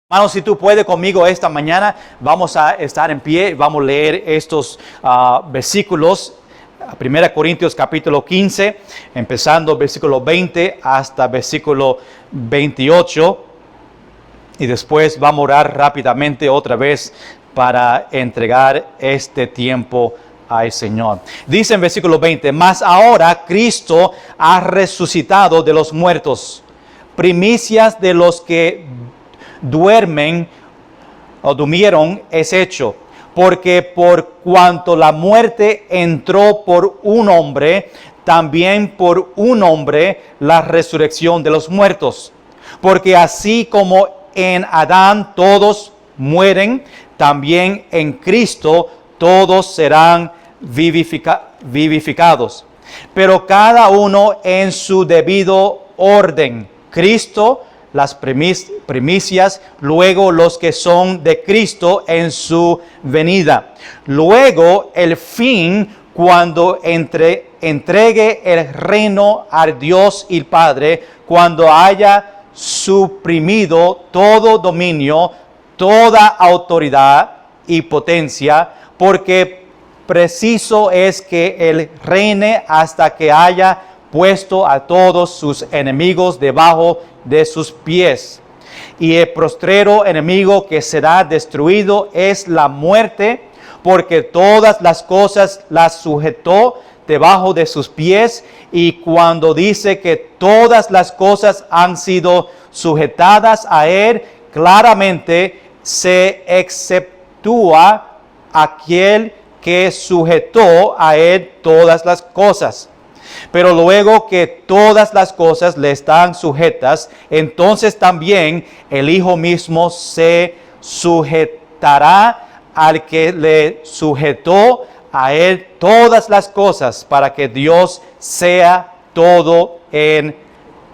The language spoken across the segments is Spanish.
Hermanos, si tú puedes conmigo esta mañana, vamos a estar en pie, vamos a leer estos versículos. 1 Corintios capítulo 15, empezando versículo 20 hasta versículo 28. Y después vamos a orar rápidamente otra vez para entregar este tiempo al Señor. Dice en versículo 20, mas ahora Cristo ha resucitado de los muertos, primicias de los que duermen o durmieron es hecho, porque por cuanto la muerte entró por un hombre, también por un hombre la resurrección de los muertos. Porque así como en Adán todos mueren, también en Cristo todos serán vivificados. Pero cada uno en su debido orden. Cristo las primicias, luego los que son de Cristo en su venida. Luego el fin, cuando entregue el reino al Dios y Padre, cuando haya suprimido todo dominio, toda autoridad y potencia, porque preciso es que Él reine hasta que haya puesto a todos sus enemigos debajo de sus pies. Y el postrero enemigo que será destruido es la muerte, porque todas las cosas las sujetó debajo de sus pies. Y cuando dice que todas las cosas han sido sujetadas a Él, claramente se exceptúa aquel que sujetó a Él todas las cosas. Pero luego que todas las cosas le están sujetas, entonces también el Hijo mismo se sujetará al que le sujetó a Él todas las cosas, para que Dios sea todo en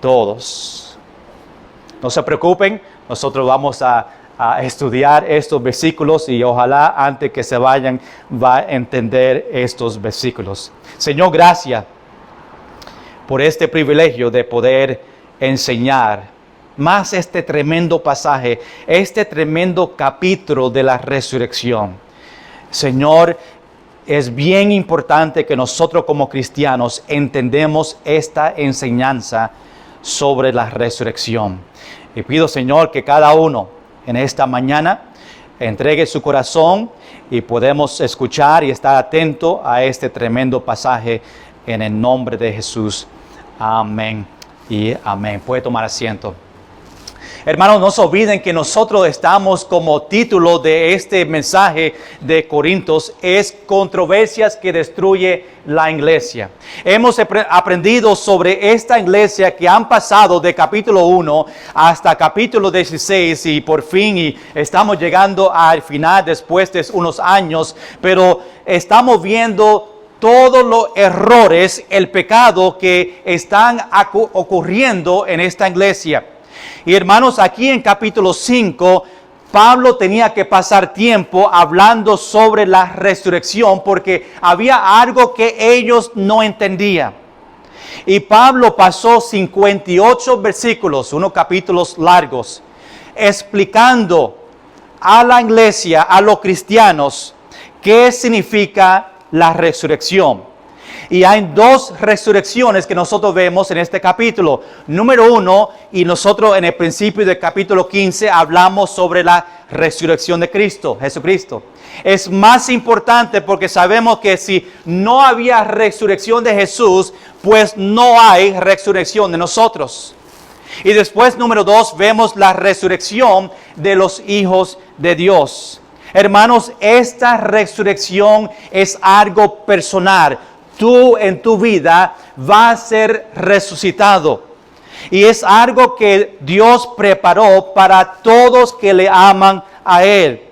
todos. No se preocupen, nosotros vamos a estudiar estos versículos y ojalá antes que se vayan va a entender estos versículos. Señor, gracias por este privilegio de poder enseñar más este tremendo pasaje, este tremendo capítulo de la resurrección. Señor, es bien importante que nosotros como cristianos entendemos esta enseñanza sobre la resurrección. Y pido, Señor, que cada uno en esta mañana entregue su corazón y podemos escuchar y estar atento a este tremendo pasaje en el nombre de Jesús. Amén y amén. Puede tomar asiento. Hermanos, no se olviden que nosotros estamos como título de este mensaje de Corintios, es controversias que destruye la iglesia. Hemos aprendido sobre esta iglesia que han pasado de capítulo 1 hasta capítulo 16 y por fin y estamos llegando al final después de unos años, pero estamos viendo todos los errores, el pecado que están ocurriendo en esta iglesia. Y hermanos, aquí en capítulo 5, Pablo tenía que pasar tiempo hablando sobre la resurrección porque había algo que ellos no entendían. Y Pablo pasó 58 versículos, unos capítulos largos, explicando a la iglesia, a los cristianos, qué significa la resurrección. Y hay dos resurrecciones que nosotros vemos en este capítulo. Número 1, y nosotros en el principio del capítulo 15 hablamos sobre la resurrección de Cristo, Jesucristo. Es más importante porque sabemos que si no había resurrección de Jesús, pues no hay resurrección de nosotros. Y después, número 2, vemos la resurrección de los hijos de Dios. Hermanos, esta resurrección es algo personal. Tú en tu vida vas a ser resucitado. Y es algo que Dios preparó para todos que le aman a Él.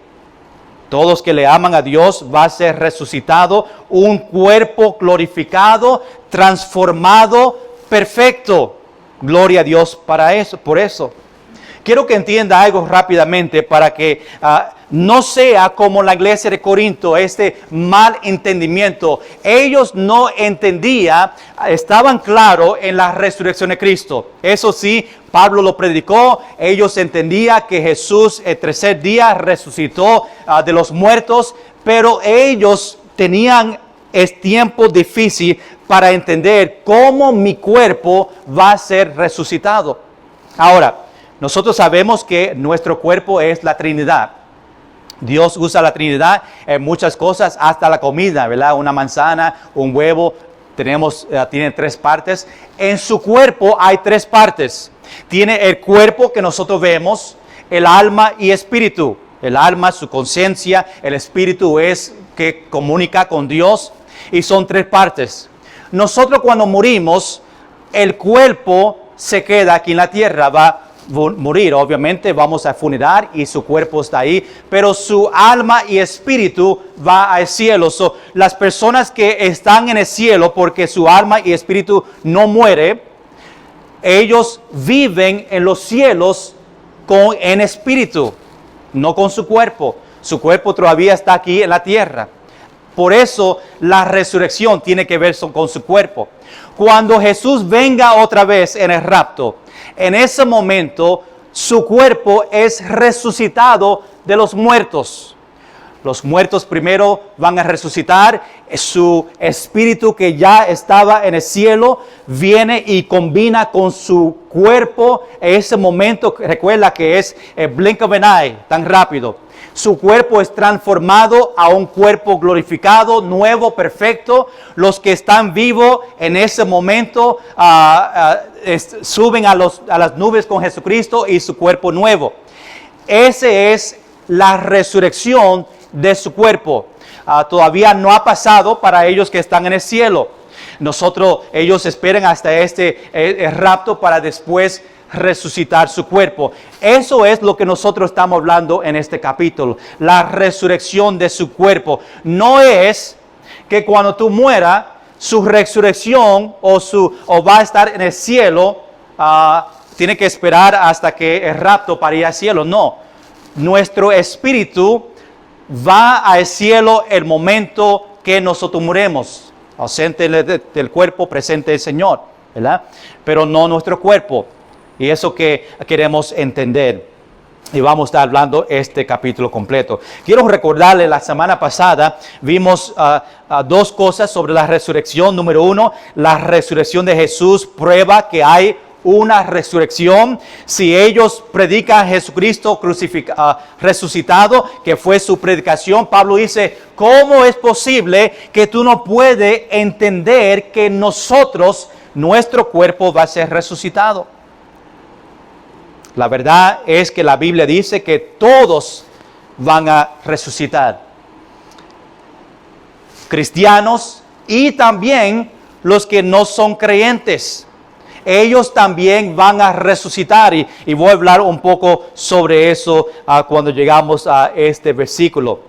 Todos que le aman a Dios va a ser resucitado. Un cuerpo glorificado, transformado, perfecto. Gloria a Dios para eso, por eso. Quiero que entienda algo rápidamente para que no sea como la iglesia de Corinto, este mal entendimiento. Ellos no entendían, estaban claros en la resurrección de Cristo. Eso sí, Pablo lo predicó. Ellos entendían que Jesús el tercer día resucitó de los muertos, pero ellos tenían tiempo difícil para entender cómo mi cuerpo va a ser resucitado. Ahora, nosotros sabemos que nuestro cuerpo es la Trinidad. Dios usa la Trinidad en muchas cosas, hasta la comida, ¿verdad? Una manzana, un huevo, tiene 3 partes. En su cuerpo hay 3 partes. Tiene el cuerpo que nosotros vemos, el alma y espíritu. El alma, su conciencia, el espíritu es que comunica con Dios, y son 3 partes. Nosotros cuando morimos, el cuerpo se queda aquí en la tierra, va a morir, obviamente vamos a funerar y su cuerpo está ahí, pero su alma y espíritu va al cielo. Las personas que están en el cielo, porque su alma y espíritu no muere, ellos viven en los cielos en espíritu, no con su cuerpo. Su cuerpo todavía está aquí en la tierra. Por eso la resurrección tiene que ver con su cuerpo. Cuando Jesús venga otra vez en el rapto, en ese momento su cuerpo es resucitado de los muertos. Los muertos primero van a resucitar. Su espíritu que ya estaba en el cielo viene y combina con su cuerpo. En ese momento, recuerda que es el blink of an eye, tan rápido. Su cuerpo es transformado a un cuerpo glorificado, nuevo, perfecto. Los que están vivos en ese momento suben a las nubes con Jesucristo y su cuerpo nuevo. Esa es la resurrección de su cuerpo. Todavía no ha pasado para ellos que están en el cielo. Ellos esperan hasta el rapto para después resucitar su cuerpo. Eso es lo que nosotros estamos hablando en este capítulo, la resurrección de su cuerpo. No es que cuando tú mueras, su resurrección o va a estar en el cielo, tiene que esperar hasta que el rapto para ir al cielo. No, nuestro espíritu va al cielo el momento que nosotros muremos, ausente del cuerpo, presente el Señor, ¿verdad? Pero no nuestro cuerpo. Y eso que queremos entender. Y vamos a estar hablando este capítulo completo. Quiero recordarle, la semana pasada vimos 2 cosas sobre la resurrección. Número 1, la resurrección de Jesús prueba que hay una resurrección. Si ellos predican a Jesucristo resucitado, que fue su predicación, Pablo dice, ¿cómo es posible que tú no puedes entender que nuestro cuerpo va a ser resucitado? La verdad es que la Biblia dice que todos van a resucitar. Cristianos y también los que no son creyentes. Ellos también van a resucitar. Y voy a hablar un poco sobre eso cuando llegamos a este versículo.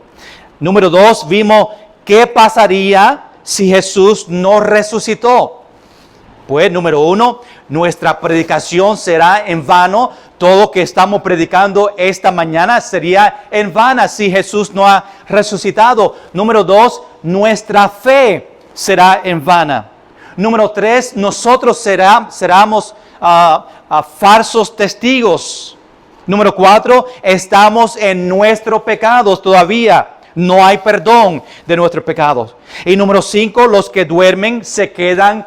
Número 2, vimos qué pasaría si Jesús no resucitó. Pues, número 1, nuestra predicación será en vano. Todo lo que estamos predicando esta mañana sería en vano si Jesús no ha resucitado. Número 2, nuestra fe será en vana. Número 3, nosotros seremos falsos testigos. Número 4, estamos en nuestros pecados todavía. No hay perdón de nuestros pecados. Y número 5, los que duermen se quedan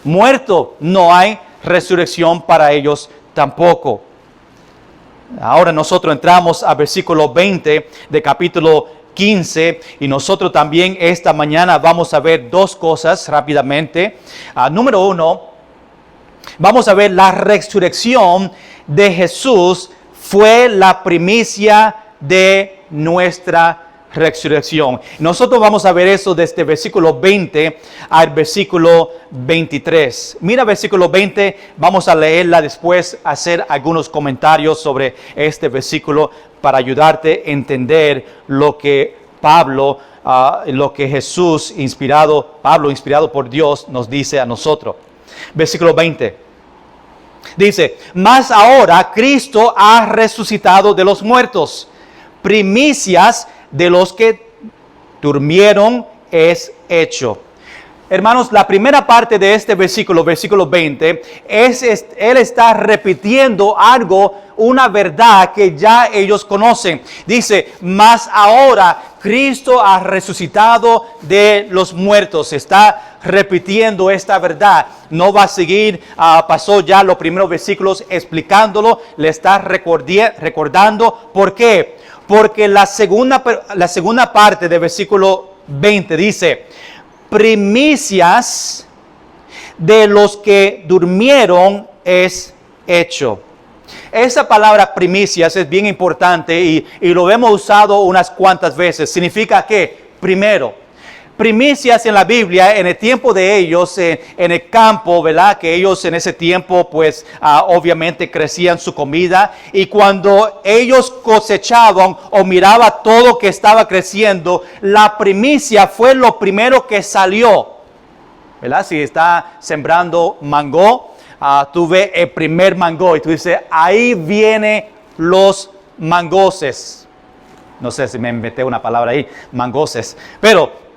muertos. No hay resurrección para ellos tampoco. Ahora nosotros entramos al versículo 20 de capítulo 15 y nosotros también esta mañana vamos a ver 2 cosas rápidamente. Número 1, vamos a ver la resurrección de Jesús fue la primicia de nuestra resurrección. Nosotros vamos a ver eso desde el versículo 20 al versículo 23. Mira versículo 20, vamos a leerla después, hacer algunos comentarios sobre este versículo para ayudarte a entender lo que lo que Jesús Pablo inspirado por Dios nos dice a nosotros. Versículo 20. Dice, mas ahora Cristo ha resucitado de los muertos, primicias de los que durmieron es hecho. Hermanos, la primera parte de este versículo, versículo 20, él está repitiendo algo, una verdad que ya ellos conocen. Dice, mas ahora Cristo ha resucitado de los muertos. Está repitiendo esta verdad. No va a seguir, pasó ya los primeros versículos explicándolo, le está recordando. ¿Por qué? Porque la segunda parte del versículo 20 dice, primicias de los que durmieron es hecho. Esa palabra primicias es bien importante y lo hemos usado unas cuantas veces. Significa que primero. Primicias en la Biblia, en el tiempo de ellos, en el campo, ¿verdad? Que ellos en ese tiempo, pues, obviamente crecían su comida. Y cuando ellos cosechaban o miraba todo que estaba creciendo, la primicia fue lo primero que salió, ¿verdad? Si está sembrando mango, tú ves el primer mango y tú dices, ahí vienen los mangoses. No sé si me inventé una palabra ahí, mangoses. Pero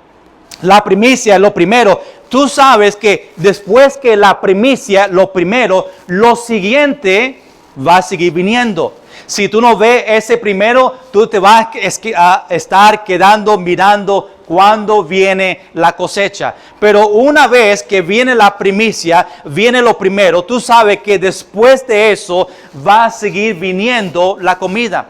la primicia es lo primero. Tú sabes que después que la primicia, lo primero, lo siguiente va a seguir viniendo. Si tú no ves ese primero, tú te vas a estar quedando mirando cuándo viene la cosecha. Pero una vez que viene la primicia, viene lo primero, tú sabes que después de eso va a seguir viniendo la comida.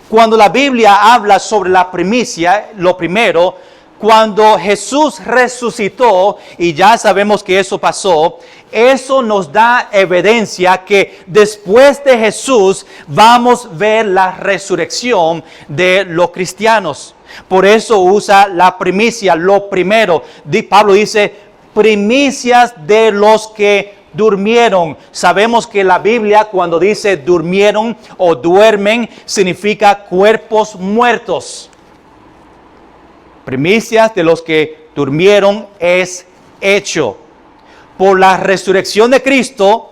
Cuando la Biblia habla sobre la primicia, lo primero, cuando Jesús resucitó, y ya sabemos que eso pasó, eso nos da evidencia que después de Jesús vamos a ver la resurrección de los cristianos. Por eso usa la primicia, lo primero. Pablo dice, primicias de los que durmieron. Sabemos que la Biblia cuando dice durmieron o duermen, significa cuerpos muertos. Primicias de los que durmieron es hecho. Por la resurrección de Cristo,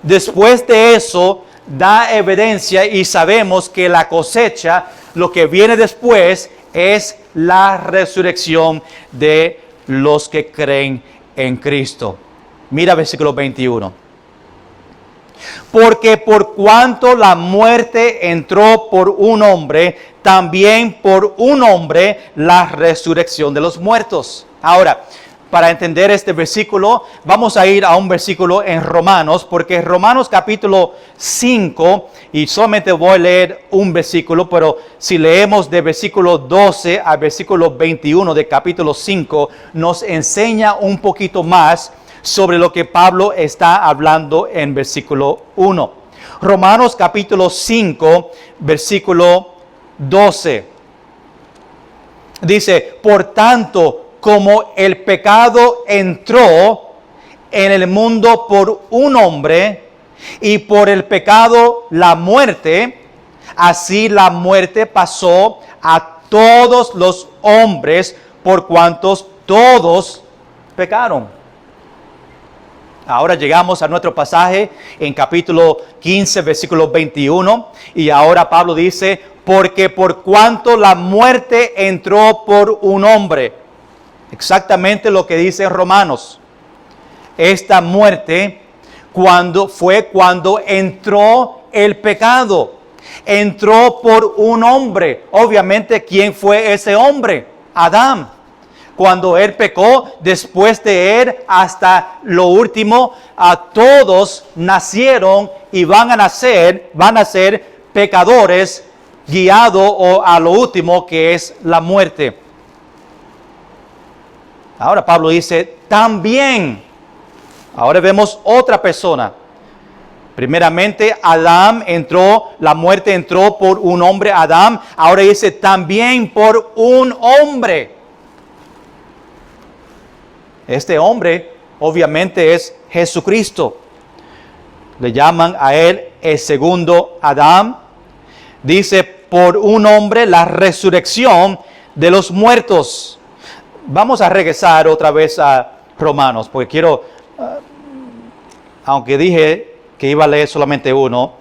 después de eso, da evidencia y sabemos que la cosecha, lo que viene después, es la resurrección de los que creen en Cristo. Mira versículo 21. Porque por cuanto la muerte entró por un hombre, también por un hombre la resurrección de los muertos. Ahora, para entender este versículo, vamos a ir a un versículo en Romanos, porque Romanos capítulo 5, y solamente voy a leer un versículo, pero si leemos de versículo 12 al versículo 21 de capítulo 5, nos enseña un poquito más sobre lo que Pablo está hablando en versículo 1. Romanos capítulo 5, versículo 12. Dice, por tanto, como el pecado entró en el mundo por un hombre, y por el pecado la muerte, así la muerte pasó a todos los hombres, por cuantos todos pecaron. Ahora llegamos a nuestro pasaje en capítulo 15, versículo 21. Y ahora Pablo dice, porque por cuanto la muerte entró por un hombre. Exactamente lo que dice Romanos. Esta muerte cuando entró el pecado. Entró por un hombre. Obviamente, ¿quién fue ese hombre? Adán. Cuando él pecó, después de él hasta lo último, a todos nacieron y van a ser pecadores, guiados a lo último que es la muerte. Ahora Pablo dice, también, ahora vemos otra persona. Primeramente, Adán entró, la muerte entró por un hombre, Adán. Ahora dice, también por un hombre. Este hombre obviamente es Jesucristo. Le llaman a él el segundo Adán. Dice, por un hombre la resurrección de los muertos. Vamos a regresar otra vez a Romanos, porque quiero, aunque dije que iba a leer solamente uno.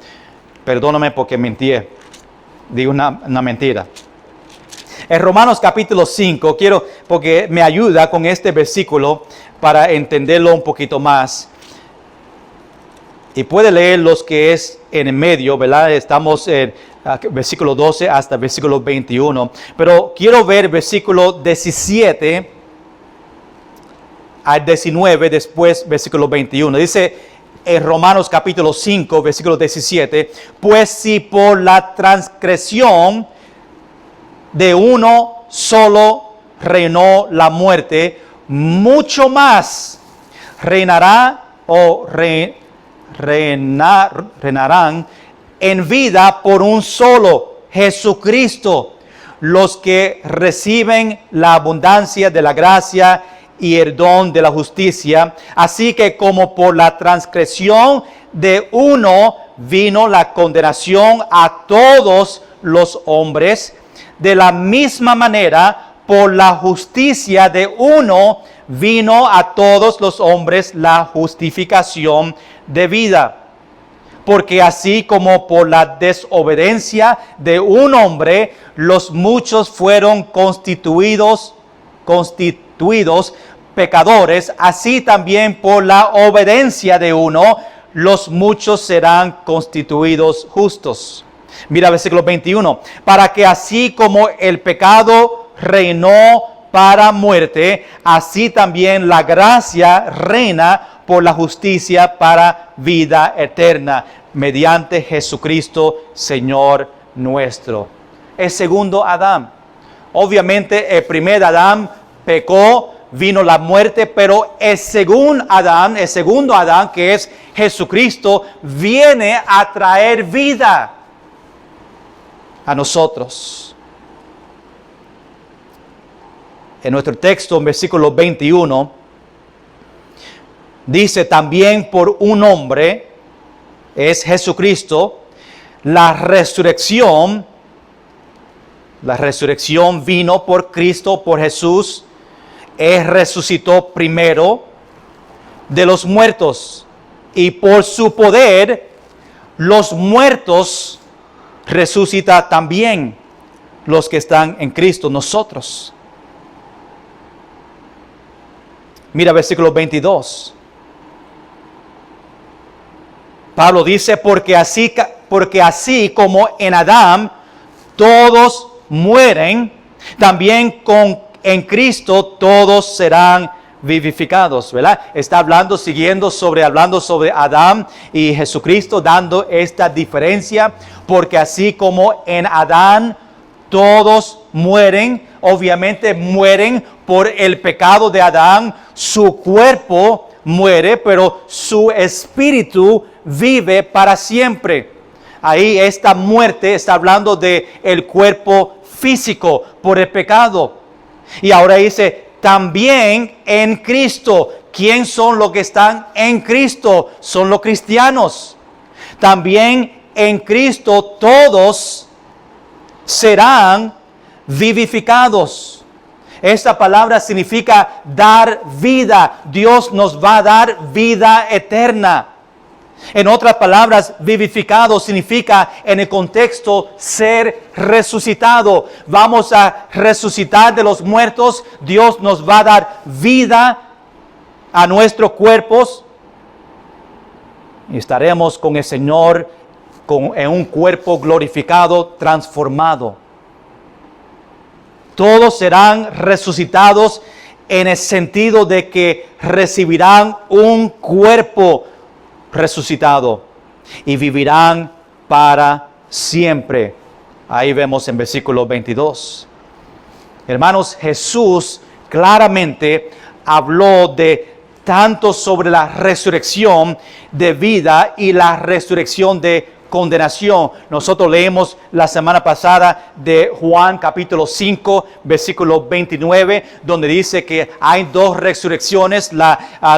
Perdóname porque mentí. Digo una mentira. En Romanos capítulo 5, porque me ayuda con este versículo para entenderlo un poquito más. Y puede leer los que es en el medio, ¿verdad? Estamos en versículo 12 hasta versículo 21. Pero quiero ver versículo 17 al 19, después versículo 21. Dice en Romanos capítulo 5, versículo 17, pues si por la transgresión de uno solo reinó la muerte, mucho más reinará o reinarán en vida por un solo, Jesucristo, los que reciben la abundancia de la gracia y el don de la justicia. Así que como por la transgresión de uno vino la condenación a todos los hombres, de la misma manera por la justicia de uno vino a todos los hombres la justificación de vida. Porque así como por la desobediencia de un hombre los muchos fueron constituidos pecadores, así también por la obediencia de uno los muchos serán constituidos justos. Mira versículo 21. Para que así como el pecado reinó para muerte, así también la gracia reina por la justicia para vida eterna, mediante Jesucristo, Señor nuestro. El segundo Adán. Obviamente el primer Adán pecó, vino la muerte, pero el segundo Adán, que es Jesucristo, viene a traer vida a nosotros. En nuestro texto, en versículo 21, dice también por un hombre, es Jesucristo, la resurrección vino por Cristo, por Jesús. Él resucitó primero de los muertos y por su poder los muertos resucita también los que están en Cristo, nosotros. Mira versículo 22. Pablo dice, porque así como en Adán todos mueren, también en Cristo todos serán vivificados, ¿verdad? Está hablando sobre Adán y Jesucristo, dando esta diferencia, porque así como en Adán todos mueren, obviamente mueren por el pecado de Adán, su cuerpo muere, pero su espíritu vive para siempre. Ahí esta muerte está hablando de el cuerpo físico por el pecado. Y ahora dice, también en Cristo. ¿Quién son los que están en Cristo? Son los cristianos. También en Cristo todos serán vivificados. Esta palabra significa dar vida. Dios nos va a dar vida eterna. En otras palabras, vivificado significa en el contexto ser resucitado. Vamos a resucitar de los muertos. Dios nos va a dar vida a nuestros cuerpos. Y estaremos con el Señor en un cuerpo glorificado, transformado. Todos serán resucitados en el sentido de que recibirán un cuerpo resucitado y vivirán para siempre. Ahí vemos en versículo 22. Hermanos, Jesús claramente habló de tanto sobre la resurrección de vida y la resurrección de condenación. Nosotros leemos la semana pasada de Juan capítulo 5, versículo 29, donde dice que hay dos resurrecciones,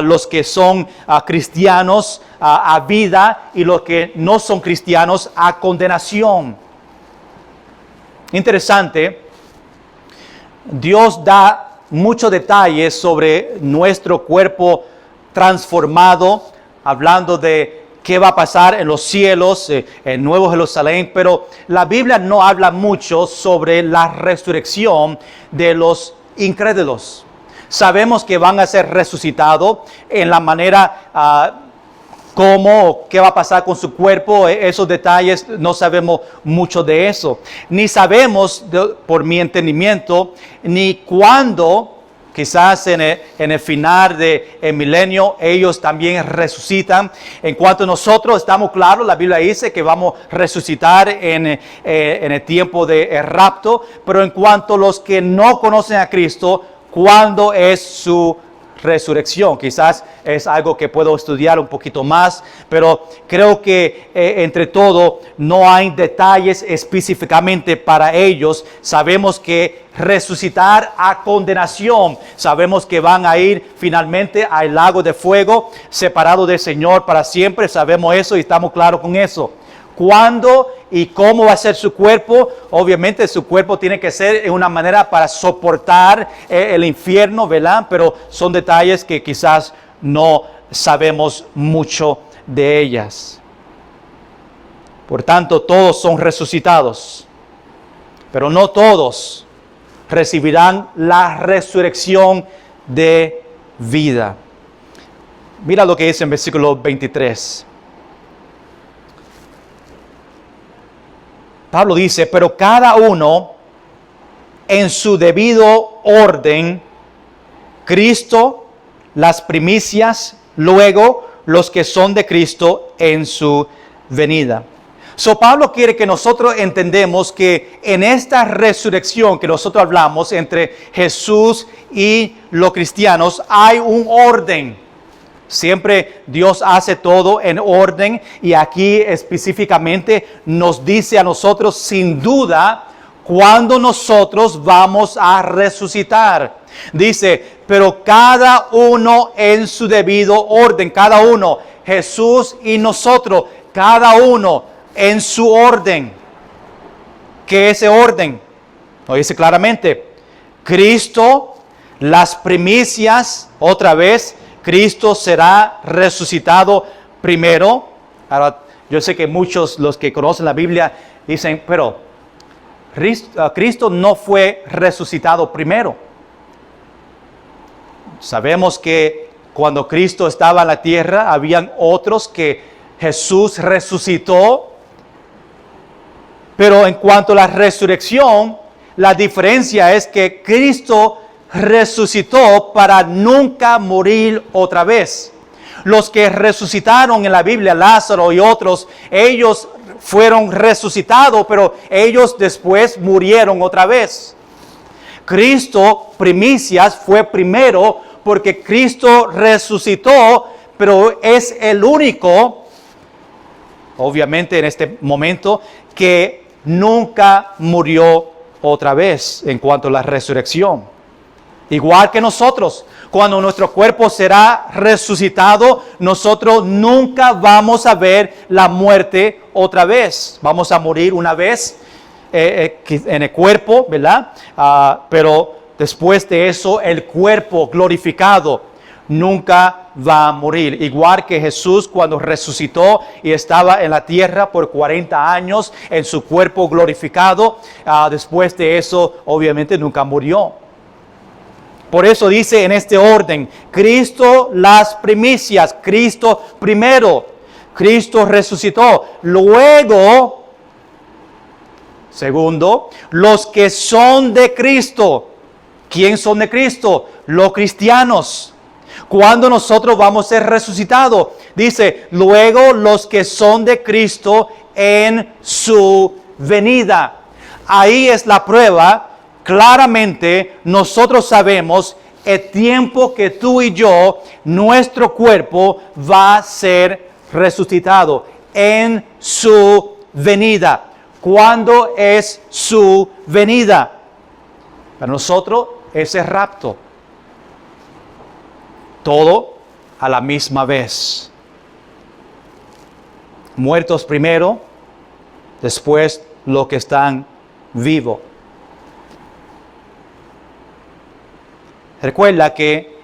los que son cristianos a vida y los que no son cristianos a condenación. Interesante, Dios da muchos detalles sobre nuestro cuerpo transformado, hablando de qué va a pasar en los cielos, en Nuevo Jerusalén, pero la Biblia no habla mucho sobre la resurrección de los incrédulos. Sabemos que van a ser resucitados en la manera cómo, qué va a pasar con su cuerpo, esos detalles no sabemos mucho de eso. Ni sabemos, por mi entendimiento, ni cuándo, quizás en el final del milenio, ellos también resucitan. En cuanto a nosotros, estamos claros, la Biblia dice que vamos a resucitar en el tiempo del rapto, pero en cuanto a los que no conocen a Cristo, ¿cuándo es su resurrección? Quizás es algo que puedo estudiar un poquito más, pero creo que entre todo no hay detalles específicamente para ellos. Sabemos que resucitar a condenación, sabemos que van a ir finalmente al lago de fuego, separados del Señor para siempre. Sabemos eso y estamos claros con eso. ¿Cuándo y cómo va a ser su cuerpo? Obviamente su cuerpo tiene que ser en una manera para soportar el infierno, ¿verdad? Pero son detalles que quizás no sabemos mucho de ellas. Por tanto, todos son resucitados, pero no todos recibirán la resurrección de vida. Mira lo que dice en versículo 23. Pablo dice, pero cada uno en su debido orden, Cristo, las primicias, luego los que son de Cristo en su venida. So, Pablo quiere que nosotros entendemos que en esta resurrección que nosotros hablamos entre Jesús y los cristianos hay un orden. Siempre Dios hace todo en orden y aquí específicamente nos dice a nosotros sin duda cuándo nosotros vamos a resucitar. Dice, pero cada uno en su debido orden, cada uno, Jesús y nosotros, cada uno en su orden. ¿Qué es ese orden? Lo dice claramente, Cristo, las primicias, otra vez, Cristo será resucitado primero. Ahora, yo sé que muchos, los que conocen la Biblia, dicen, pero Cristo no fue resucitado primero. Sabemos que cuando Cristo estaba en la tierra, habían otros que Jesús resucitó. Pero en cuanto a la resurrección, la diferencia es que Cristo resucitó para nunca morir otra vez. Los que resucitaron en la Biblia, Lázaro y otros, ellos fueron resucitados, pero ellos después murieron otra vez. Cristo, primicias, fue primero porque Cristo resucitó, pero es el único, obviamente en este momento, que nunca murió otra vez en cuanto a la resurrección. Igual que nosotros, cuando nuestro cuerpo será resucitado, nosotros nunca vamos a ver la muerte otra vez. Vamos a morir una vez en el cuerpo, ¿verdad? Pero después de eso, el cuerpo glorificado nunca va a morir. Igual que Jesús cuando resucitó y estaba en la tierra por 40 años en su cuerpo glorificado, después de eso, obviamente nunca murió. Por eso dice en este orden, Cristo las primicias, Cristo primero, Cristo resucitó. Luego, segundo, los que son de Cristo. ¿Quién son de Cristo? Los cristianos. ¿Cuándo nosotros vamos a ser resucitados? Dice, luego los que son de Cristo en su venida. Ahí es la prueba. Claramente nosotros sabemos el tiempo que tú y yo, nuestro cuerpo va a ser resucitado en su venida. ¿Cuándo es su venida? Para nosotros es el rapto. Todo a la misma vez. Muertos primero, después los que están vivos. Recuerda que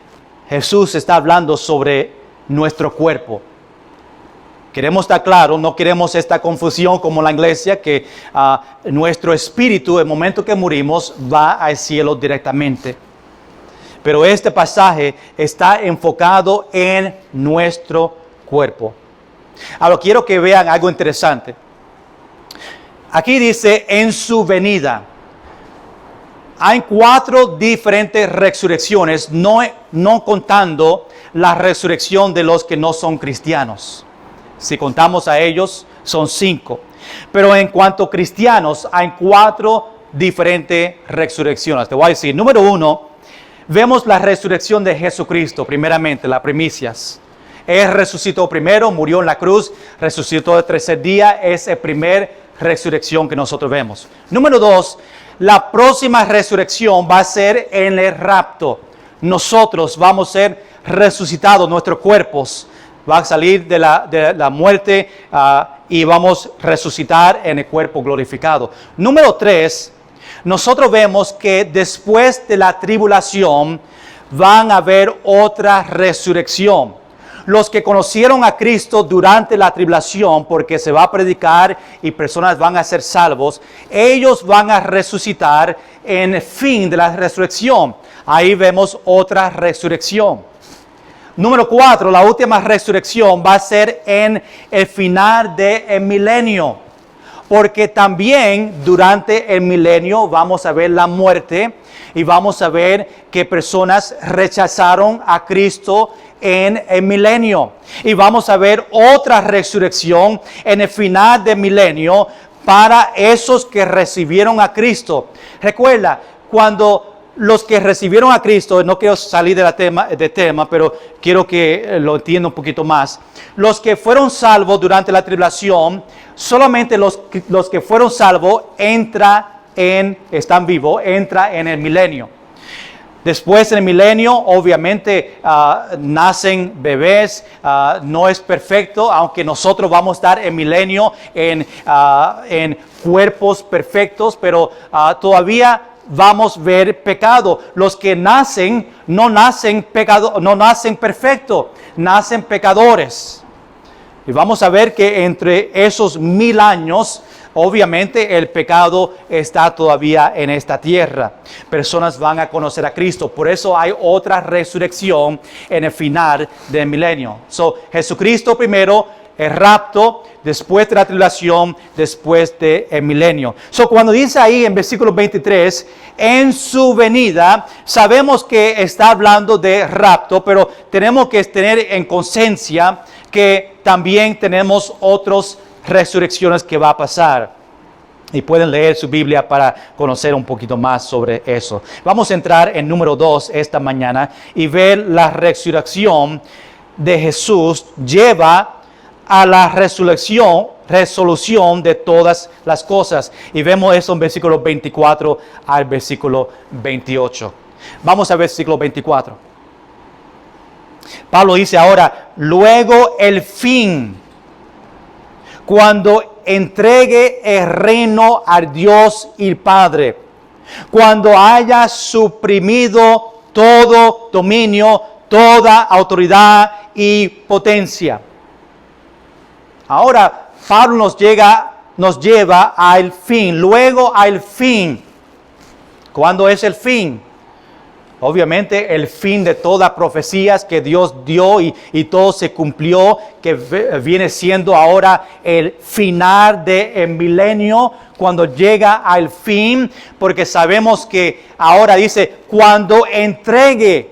Jesús está hablando sobre nuestro cuerpo, Queremos estar claros, no queremos esta confusión como la iglesia, que nuestro espíritu, el momento que morimos, va al cielo directamente. Pero este pasaje está enfocado en nuestro cuerpo. Ahora quiero que vean algo interesante. Aquí dice, en su venida. Hay 4 diferentes resurrecciones, no contando la resurrección de los que no son cristianos. Si contamos a ellos, son 5. Pero en cuanto a cristianos, hay 4 diferentes resurrecciones. Te voy a decir, número 1, vemos la resurrección de Jesucristo, primeramente, las primicias. Él resucitó primero, murió en la cruz, resucitó el tercer día, es la primera resurrección que nosotros vemos. Número 2, la próxima resurrección va a ser en el rapto. Nosotros vamos a ser resucitados, nuestros cuerpos van a salir de la muerte y vamos a resucitar en el cuerpo glorificado. Número 3, nosotros vemos que después de la tribulación van a haber otra resurrección. Los que conocieron a Cristo durante la tribulación, porque se va a predicar y personas van a ser salvos, ellos van a resucitar en el fin de la resurrección. Ahí vemos otra resurrección. Número 4, la última resurrección va a ser en el final del milenio. Porque también durante el milenio vamos a ver la muerte y vamos a ver que personas rechazaron a Cristo en el milenio. Y vamos a ver otra resurrección en el final del milenio para esos que recibieron a Cristo. Recuerda, cuando los que recibieron a Cristo, no quiero salir de tema, pero quiero que lo entienda un poquito más. Los que fueron salvos durante la tribulación, solamente los que fueron salvos están vivos, entra en el milenio. Después en el milenio, obviamente, nacen bebés, no es perfecto, aunque nosotros vamos a estar en milenio en cuerpos perfectos, pero todavía vamos a ver pecado. Los que nacen, no nacen perfectos, nacen pecadores. Y vamos a ver que entre esos 1000 años, obviamente el pecado está todavía en esta tierra. Personas van a conocer a Cristo. Por eso hay otra resurrección en el final del milenio. Jesucristo primero, el rapto, después de la tribulación, después del milenio. Cuando dice ahí en versículo 23, en su venida, sabemos que está hablando de rapto, pero tenemos que tener en conciencia que también tenemos otras resurrecciones que va a pasar. Y pueden leer su Biblia para conocer un poquito más sobre eso. Vamos a entrar en número 2 esta mañana y ver la resurrección de Jesús lleva a la resolución de todas las cosas. Y vemos eso en versículo 24 al versículo 28. Vamos al versículo 24. Pablo dice ahora, luego el fin, cuando entregue el reino al Dios y Padre, cuando haya suprimido todo dominio, toda autoridad y potencia. Ahora Pablo nos lleva al fin, luego al fin. ¿Cuándo es el fin? Obviamente el fin de todas las profecías que Dios dio y todo se cumplió, que viene siendo ahora el final del milenio, cuando llega al fin, porque sabemos que ahora dice, cuando entregue,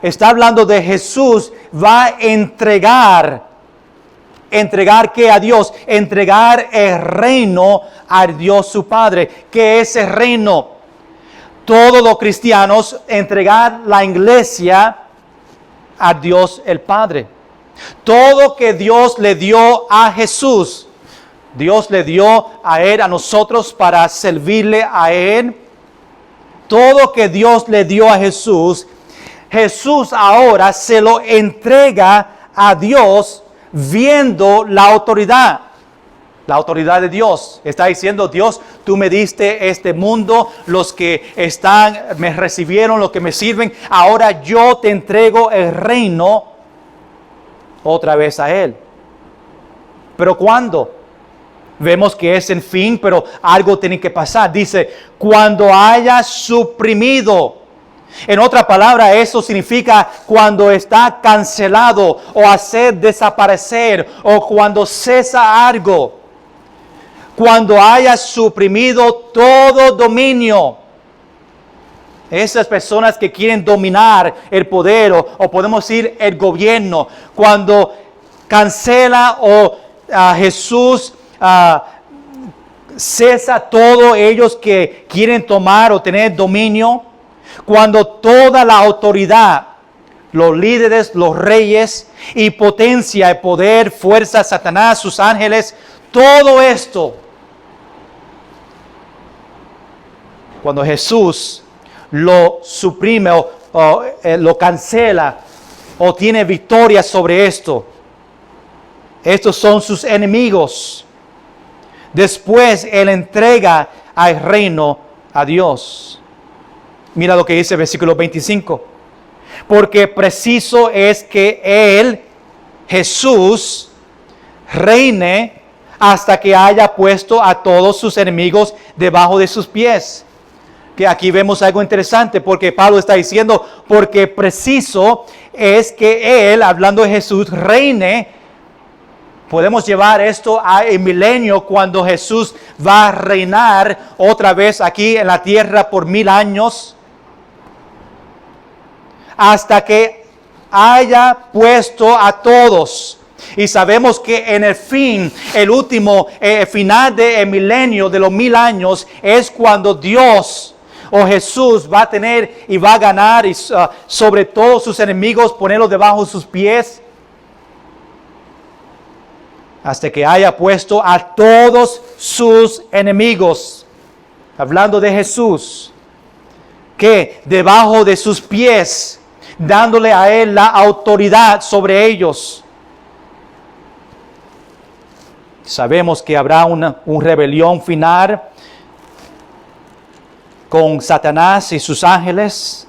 está hablando de Jesús, va a entregar ¿qué a Dios? Entregar el reino a Dios su Padre. ¿Qué es el reino? Todos los cristianos entregar la iglesia a Dios el Padre. Todo que Dios le dio a Jesús, Dios le dio a Él, a nosotros para servirle a Él. Todo que Dios le dio a Jesús, Jesús ahora se lo entrega a Dios viendo la autoridad de Dios. Está diciendo, Dios, tú me diste este mundo, los que me recibieron, los que me sirven, ahora yo te entrego el reino otra vez a Él. ¿Pero cuándo? Vemos que es en fin, pero algo tiene que pasar. Dice, cuando haya suprimido. En otra palabra, eso significa cuando está cancelado o hacer desaparecer o cuando cesa algo. Cuando haya suprimido todo dominio. Esas personas que quieren dominar el poder o podemos decir el gobierno. Cuando cancela o Jesús cesa todos ellos que quieren tomar o tener dominio. Cuando toda la autoridad, los líderes, los reyes y potencia, el poder, fuerza, Satanás, sus ángeles, todo esto, cuando Jesús lo suprime o lo cancela o tiene victoria sobre esto, estos son sus enemigos. Después Él entrega al reino a Dios. Mira lo que dice el versículo 25. Porque preciso es que Él, Jesús, reine hasta que haya puesto a todos sus enemigos debajo de sus pies. Que aquí vemos algo interesante porque Pablo está diciendo, porque preciso es que Él, hablando de Jesús, reine. Podemos llevar esto a el milenio cuando Jesús va a reinar otra vez aquí en la tierra por 1000 años. Hasta que haya puesto a todos. Y sabemos que en el fin, el último, final del milenio de los 1000 años es cuando Dios o Jesús va a tener y va a ganar y, sobre todos sus enemigos, ponerlos debajo de sus pies. Hasta que haya puesto a todos sus enemigos. Hablando de Jesús, que debajo de sus pies, dándole a Él la autoridad sobre ellos. Sabemos que habrá una rebelión final con Satanás y sus ángeles.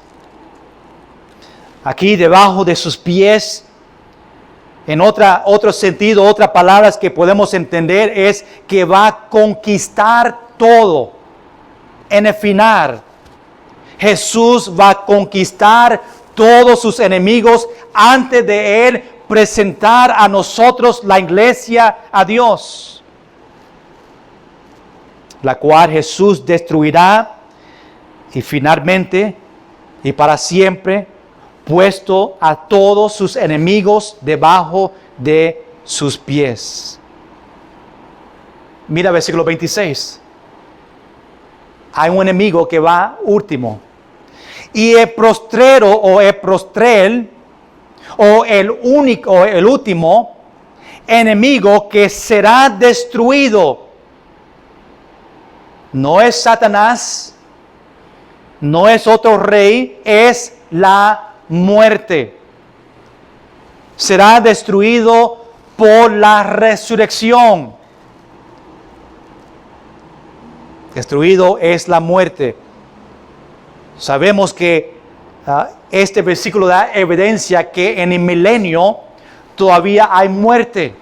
Aquí debajo de sus pies. En otro sentido, otras palabras que podemos entender es que va a conquistar todo. En el final, Jesús va a conquistar todos sus enemigos antes de Él presentar a nosotros, la iglesia, a Dios. La cual Jesús destruirá y finalmente y para siempre puesto a todos sus enemigos debajo de sus pies. Mira versículo 26. Hay un enemigo que va último. Y el postrero o el postrel o el único, el último enemigo que será destruido. No es Satanás, no es otro rey, es la muerte. Será destruido por la resurrección. Destruido es la muerte. Sabemos que este versículo da evidencia que en el milenio todavía hay muerte.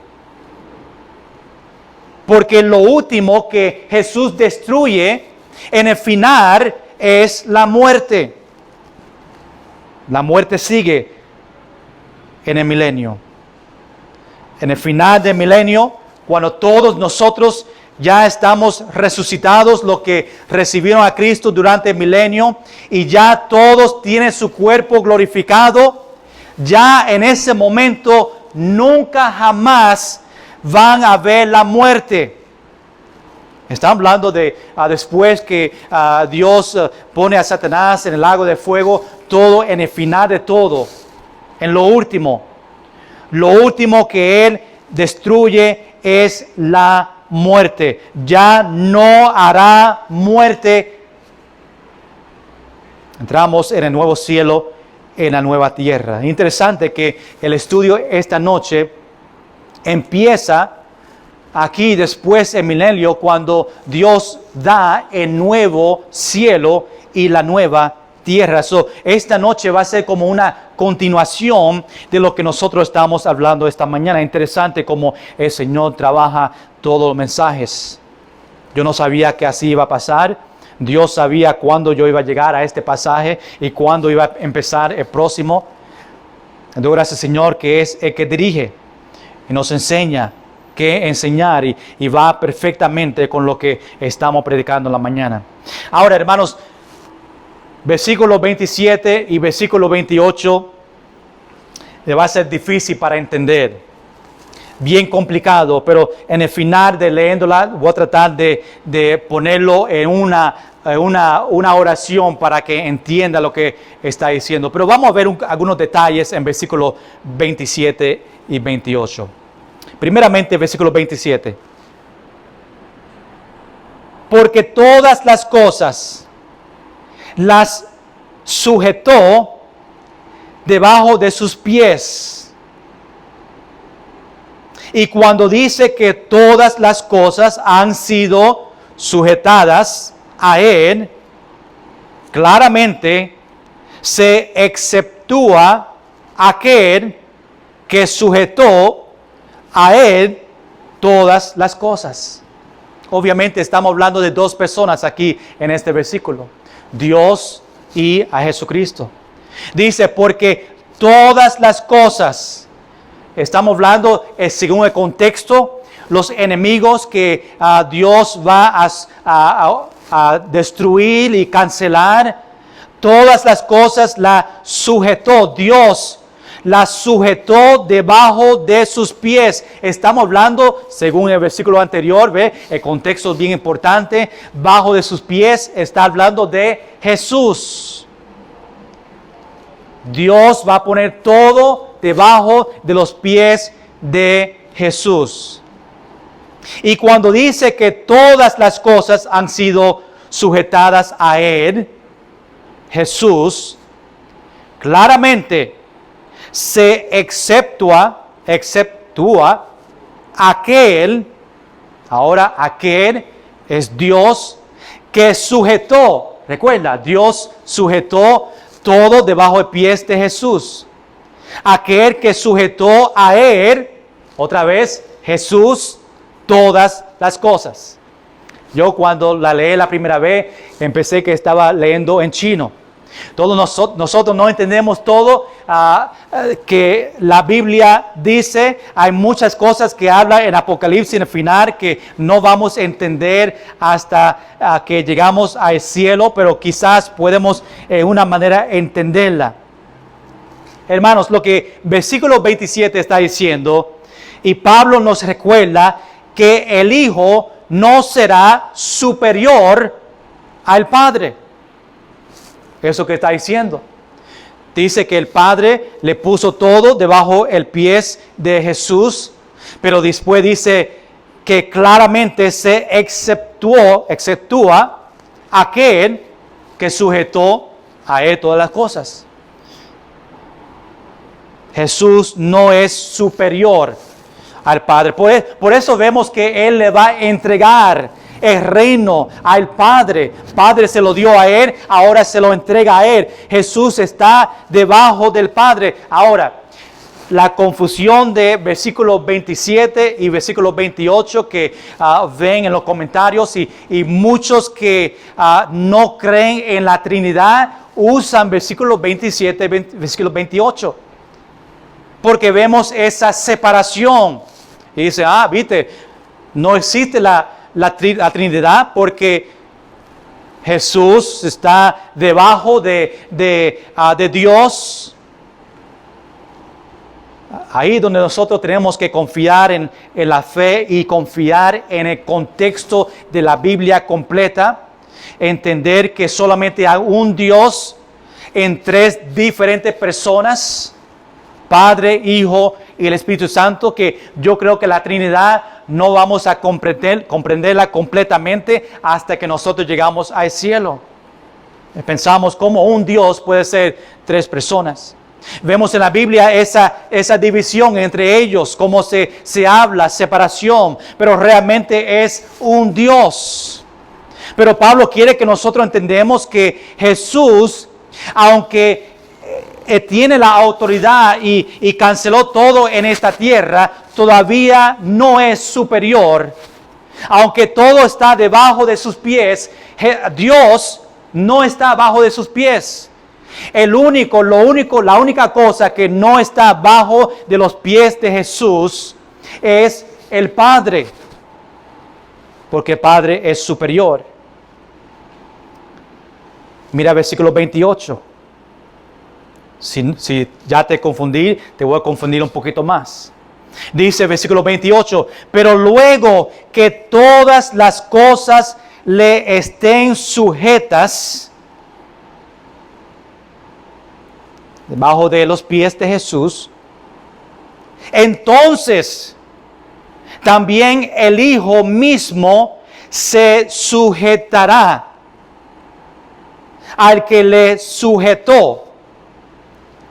Porque lo último que Jesús destruye en el final es la muerte. La muerte sigue en el milenio. En el final del milenio, cuando todos nosotros ya estamos resucitados, los que recibieron a Cristo durante el milenio, y ya todos tienen su cuerpo glorificado, ya en ese momento nunca jamás van a ver la muerte. Está hablando de después que Dios pone a Satanás en el lago de fuego, todo en el final de todo, en lo último. Lo último que Él destruye es la muerte. Ya no hará muerte. Entramos en el nuevo cielo, en la nueva tierra. Interesante que el estudio esta noche empieza aquí después del milenio, cuando Dios da el nuevo cielo y la nueva tierra. Esta noche va a ser como una continuación de lo que nosotros estamos hablando esta mañana. Interesante cómo el Señor trabaja todos los mensajes. Yo no sabía que así iba a pasar. Dios sabía cuándo yo iba a llegar a este pasaje y cuándo iba a empezar el próximo. Doy gracias, Señor, que es el que dirige y nos enseña qué enseñar y va perfectamente con lo que estamos predicando en la mañana. Ahora, hermanos, versículo 27 y versículo 28 le va a ser difícil para entender, bien complicado, pero en el final de leyéndola voy a tratar de ponerlo en una oración para que entienda lo que está diciendo. Pero vamos a ver algunos detalles en versículos 27 y 28. Primeramente, versículo 27. Porque todas las cosas las sujetó debajo de sus pies. Y cuando dice que todas las cosas han sido sujetadas a Él, claramente se exceptúa aquel que sujetó a Él todas las cosas. Obviamente estamos hablando de dos personas aquí en este versículo, Dios y a Jesucristo. Dice, porque todas las cosas, estamos hablando según el contexto, los enemigos que Dios va a destruir y cancelar, todas las cosas la sujetó Dios. La sujetó debajo de sus pies. Estamos hablando, según el versículo anterior, ¿ve? El contexto es bien importante. Bajo de sus pies está hablando de Jesús. Dios va a poner todo debajo de los pies de Jesús. Y cuando dice que todas las cosas han sido sujetadas a Él, Jesús, claramente se exceptúa aquel, ahora aquel es Dios que sujetó, recuerda, Dios sujetó todo debajo de pies de Jesús. Aquel que sujetó a Él, otra vez, Jesús, todas las cosas. Yo cuando la leí la primera vez, empecé que estaba leyendo en chino. Todos nosotros no entendemos todo que la Biblia dice. Hay muchas cosas que habla en Apocalipsis en el final que no vamos a entender hasta que llegamos al cielo, pero quizás podemos de una manera entenderla. Hermanos, lo que versículo 27 está diciendo, y Pablo nos recuerda que el Hijo no será superior al Padre. Eso que está diciendo. Dice que el Padre le puso todo debajo el pies de Jesús, pero después dice que claramente se exceptúa aquel que sujetó a Él todas las cosas. Jesús no es superior al Padre. Por eso vemos que Él le va a entregar el reino al Padre. Padre se lo dio a Él, ahora se lo entrega a Él. Jesús está debajo del Padre. Ahora, la confusión de versículos 27 y versículo 28 que ven en los comentarios y muchos que no creen en la Trinidad usan versículos 27 y versículo 28. Porque vemos esa separación. Y dice, viste, no existe la Trinidad porque Jesús está debajo de Dios. Ahí donde nosotros tenemos que confiar en la fe y confiar en el contexto de la Biblia completa. Entender que solamente hay un Dios en tres diferentes personas, Padre, Hijo y el Espíritu Santo, que yo creo que la Trinidad no vamos a comprenderla completamente hasta que nosotros llegamos al cielo. Pensamos cómo un Dios puede ser tres personas. Vemos en la Biblia esa división entre ellos, cómo se habla, separación, pero realmente es un Dios. Pero Pablo quiere que nosotros entendamos que Jesús, aunque tiene la autoridad y canceló todo en esta tierra, todavía no es superior. Aunque todo está debajo de sus pies, Dios no está bajo de sus pies. La única cosa que no está bajo de los pies de Jesús es el Padre, porque el Padre es superior. Mira versículo 28. Si ya te confundí, te voy a confundir un poquito más. Dice versículo 28, pero luego que todas las cosas le estén sujetas debajo de los pies de Jesús, entonces también el Hijo mismo se sujetará al que le sujetó.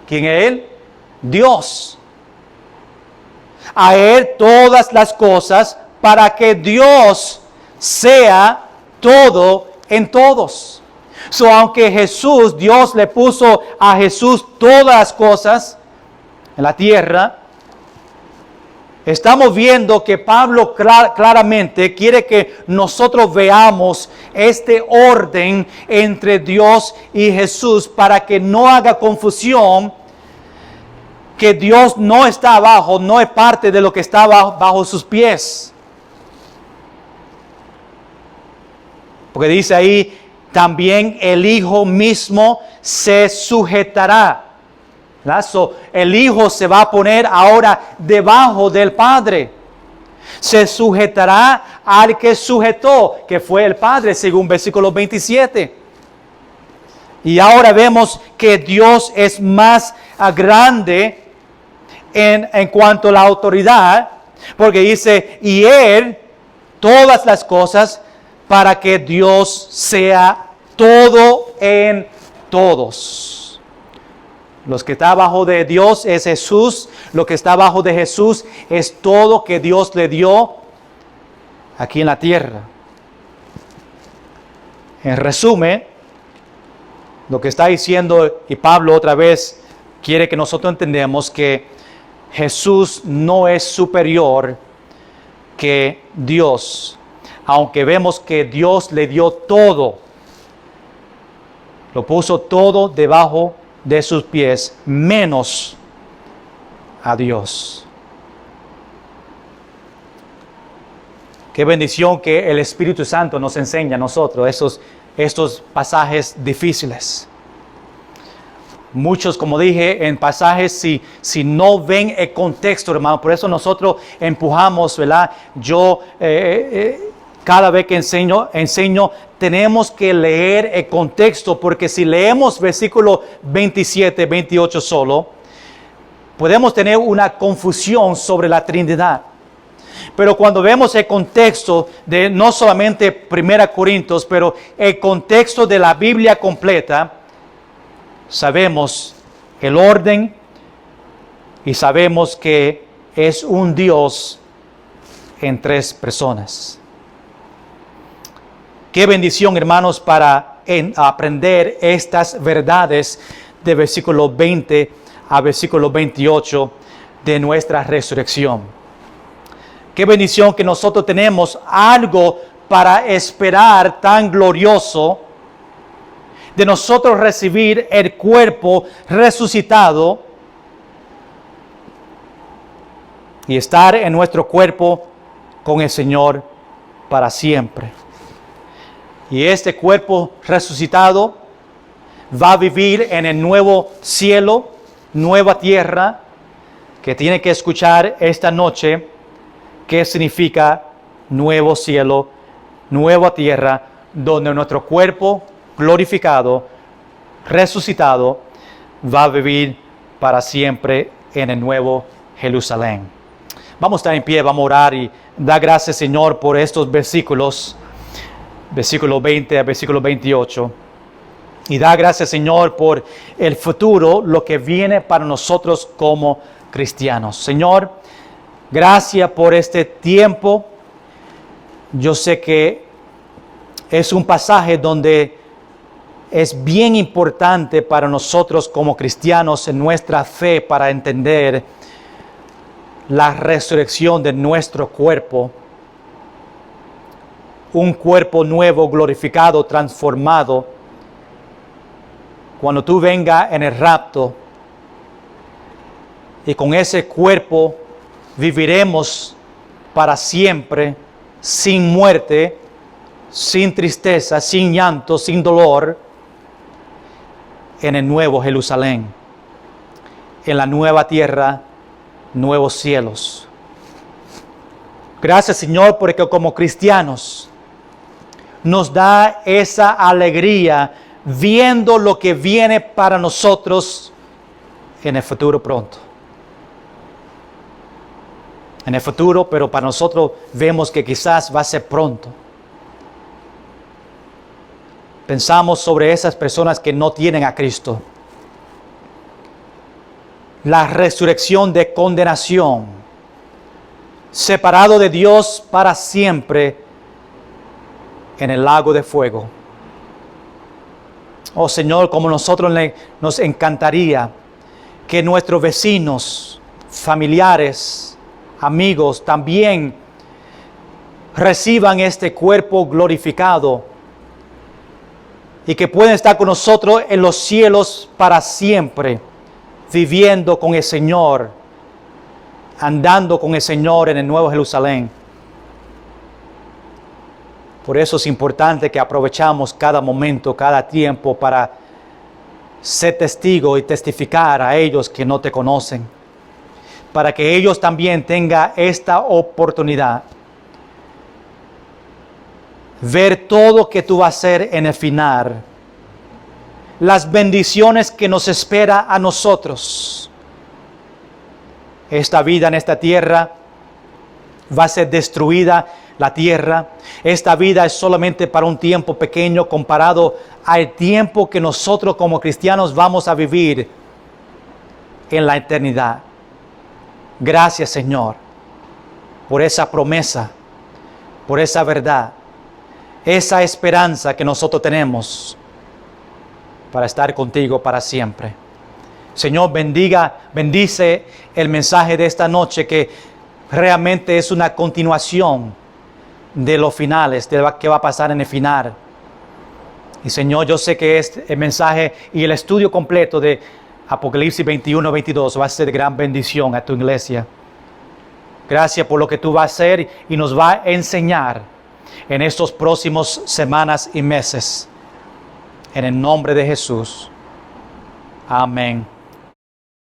¿Quién es Él? Dios. A Él todas las cosas, para que Dios sea todo en todos. Aunque Dios le puso a Jesús todas las cosas en la tierra, estamos viendo que Pablo claramente quiere que nosotros veamos este orden entre Dios y Jesús para que no haga confusión que Dios no está abajo, no es parte de lo que está bajo sus pies. Porque dice ahí, también el Hijo mismo se sujetará. El Hijo se va a poner ahora debajo del Padre. Se sujetará al que sujetó, que fue el Padre, según versículo 27. Y ahora vemos que Dios es más grande en cuanto a la autoridad, porque dice, y Él, todas las cosas, para que Dios sea todo en todos. Los que está abajo de Dios es Jesús. Lo que está abajo de Jesús es todo que Dios le dio aquí en la tierra. En resumen, lo que está diciendo, y Pablo otra vez quiere que nosotros entendamos que Jesús no es superior que Dios. Aunque vemos que Dios le dio todo, lo puso todo debajo de sus pies, menos a Dios. Qué bendición que el Espíritu Santo nos enseña a nosotros estos pasajes difíciles. Muchos, como dije, en pasajes, si no ven el contexto, hermano, por eso nosotros empujamos, ¿verdad? Yo, cada vez que enseño, tenemos que leer el contexto, porque si leemos versículo 27, 28 solo, podemos tener una confusión sobre la Trinidad. Pero cuando vemos el contexto de no solamente 1 Corintios, pero el contexto de la Biblia completa, sabemos el orden y sabemos que es un Dios en tres personas. Qué bendición, hermanos, para aprender estas verdades de versículo 20 a versículo 28 de nuestra resurrección. Qué bendición que nosotros tenemos algo para esperar tan glorioso, de nosotros recibir el cuerpo resucitado y estar en nuestro cuerpo con el Señor para siempre. Y este cuerpo resucitado va a vivir en el nuevo cielo, nueva tierra, que tiene que escuchar esta noche qué significa nuevo cielo, nueva tierra, donde nuestro cuerpo glorificado, resucitado, va a vivir para siempre en el nuevo Jerusalén. Vamos a estar en pie, vamos a orar y dar gracias, Señor, por estos versículos, versículo 20 a versículo 28. Y da gracias, Señor, por el futuro, lo que viene para nosotros como cristianos. Señor, gracias por este tiempo. Yo sé que es un pasaje donde es bien importante para nosotros como cristianos en nuestra fe para entender la resurrección de nuestro cuerpo. Un cuerpo nuevo, glorificado, transformado. Cuando tú vengas en el rapto, y con ese cuerpo viviremos para siempre, sin muerte, sin tristeza, sin llanto, sin dolor, en el nuevo Jerusalén, en la nueva tierra, nuevos cielos. Gracias, Señor, porque como cristianos nos da esa alegría viendo lo que viene para nosotros en el futuro pronto. En el futuro, pero para nosotros vemos que quizás va a ser pronto. Pensamos sobre esas personas que no tienen a Cristo. La resurrección de condenación, separado de Dios para siempre en el lago de fuego. Oh Señor, como nosotros nos encantaría que nuestros vecinos, familiares, amigos también reciban este cuerpo glorificado y que pueden estar con nosotros en los cielos para siempre, viviendo con el Señor, andando con el Señor en el Nuevo Jerusalén. Por eso es importante que aprovechamos cada momento, cada tiempo para ser testigo y testificar a ellos que no te conocen, para que ellos también tengan esta oportunidad. Ver todo que tú vas a hacer en el final. Las bendiciones que nos espera a nosotros. Esta vida en esta tierra va a ser destruida, la tierra. Esta vida es solamente para un tiempo pequeño comparado al tiempo que nosotros como cristianos vamos a vivir en la eternidad. Gracias, Señor, por esa promesa, por esa verdad, esa esperanza que nosotros tenemos para estar contigo para siempre. Señor, bendice el mensaje de esta noche, que realmente es una continuación de los finales, de lo que va a pasar en el final. Y Señor, yo sé que el mensaje y el estudio completo de Apocalipsis 21-22 va a ser de gran bendición a tu iglesia. Gracias por lo que tú vas a hacer y nos va a enseñar en estos próximos semanas y meses. En el nombre de Jesús. Amén.